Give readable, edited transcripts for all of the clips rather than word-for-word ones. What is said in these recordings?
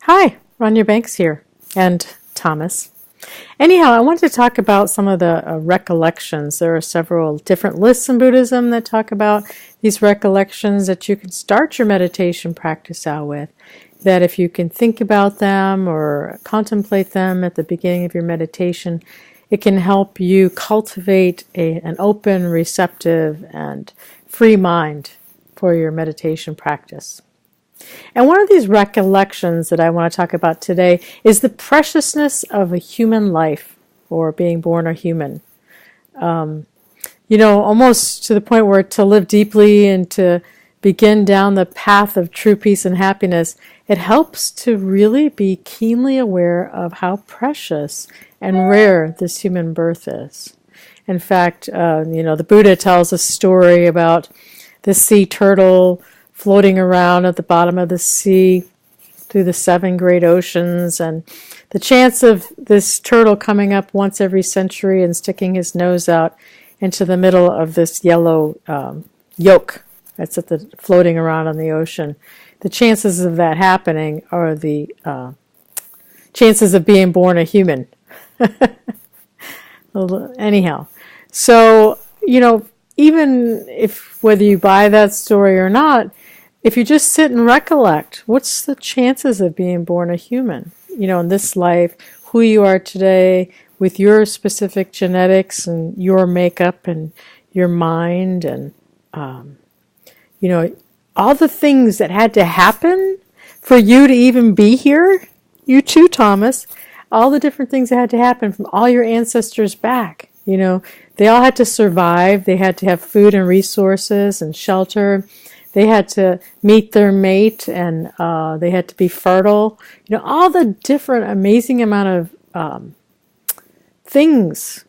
Hi, Ronya Banks here, and Thomas. Anyhow, I wanted to talk about some of the recollections. There are several different lists in Buddhism that talk about these recollections that you can start your meditation practice out with. That if you can think about them or contemplate them at the beginning of your meditation, it can help you cultivate an open, receptive, and free mind for your meditation practice. And one of these recollections that I want to talk about today is the preciousness of a human life, or being born a human. Almost to the point where to live deeply and to begin down the path of true peace and happiness, it helps to really be keenly aware of how precious and rare this human birth is. In fact, the Buddha tells a story about the sea turtle floating around at the bottom of the sea through the 7 great oceans, and the chance of this turtle coming up once every century and sticking his nose out into the middle of this yellow yolk that's floating around on the ocean. The chances of that happening are the chances of being born a human. Anyhow, so, even if whether you buy that story or not, if you just sit and recollect, what's the chances of being born a human? In this life, who you are today, with your specific genetics and your makeup and your mind and, all the things that had to happen for you to even be here. You too, Thomas. All the different things that had to happen from all your ancestors back. They all had to survive. They had to have food and resources and shelter. They had to meet their mate, and they had to be fertile. All the different amazing amount of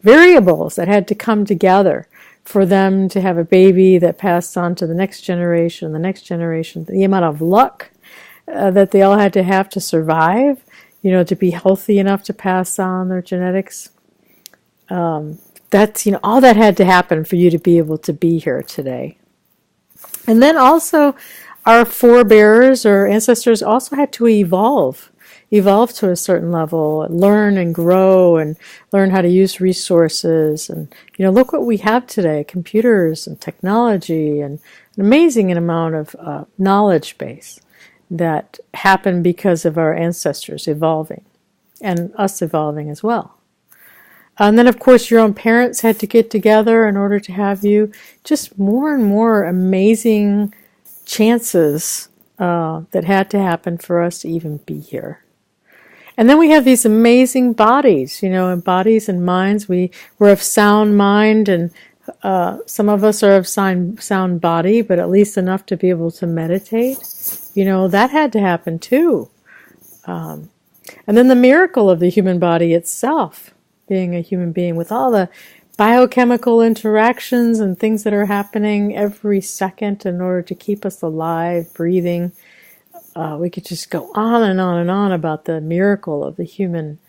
variables that had to come together for them to have a baby that passed on to the next generation, the amount of luck that they all had to have to survive, to be healthy enough to pass on their genetics. That's, all that had to happen for you to be able to be here today. And then also our forebears or ancestors also had to evolve to a certain level, learn and grow and learn how to use resources. And, look what we have today, computers and technology and an amazing amount of knowledge base that happened because of our ancestors evolving and us evolving as well. And then, of course, your own parents had to get together in order to have you. Just more and more amazing chances that had to happen for us to even be here. And then we have these amazing bodies, and bodies and minds. We're of sound mind, and some of us are of sound body, but at least enough to be able to meditate. That had to happen too. And then the miracle of the human body itself, being a human being with all the biochemical interactions and things that are happening every second in order to keep us alive, breathing. We could just go on and on and on about the miracle of the human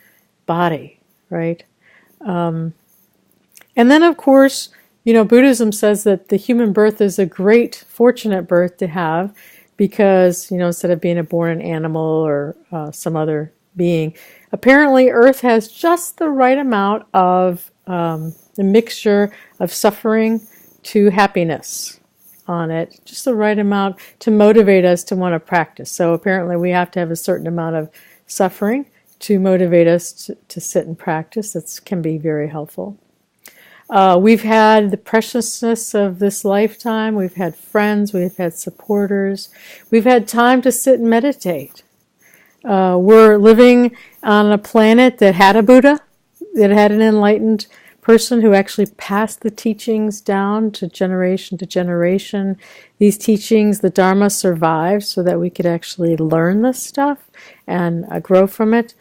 body, right? And then, of course, Buddhism says that the human birth is a great, fortunate birth to have because, instead of being born an animal or some other being, apparently Earth has just the right amount of the mixture of suffering to happiness on it, just the right amount to motivate us to want to practice. So apparently we have to have a certain amount of suffering to motivate us to sit and practice. That can be very helpful. We've had the preciousness of this lifetime. We've had friends. We've had supporters. We've had time to sit and meditate. We're living on a planet that had a Buddha, that had an enlightened person who actually passed the teachings down to generation to generation. These teachings, the Dharma, survived so that we could actually learn this stuff and grow from it.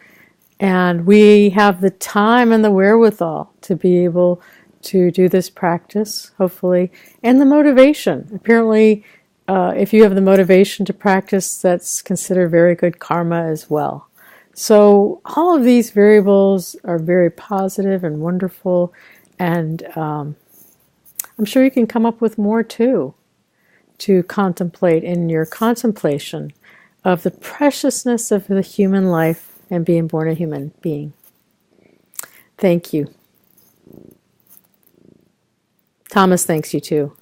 And we have the time and the wherewithal to be able to do this practice, hopefully, and the motivation. Apparently, if you have the motivation to practice, that's considered very good karma as well. So all of these variables are very positive and wonderful, and I'm sure you can come up with more too to contemplate in your contemplation of the preciousness of the human life and being born a human being. Thank you. Thomas thanks you too.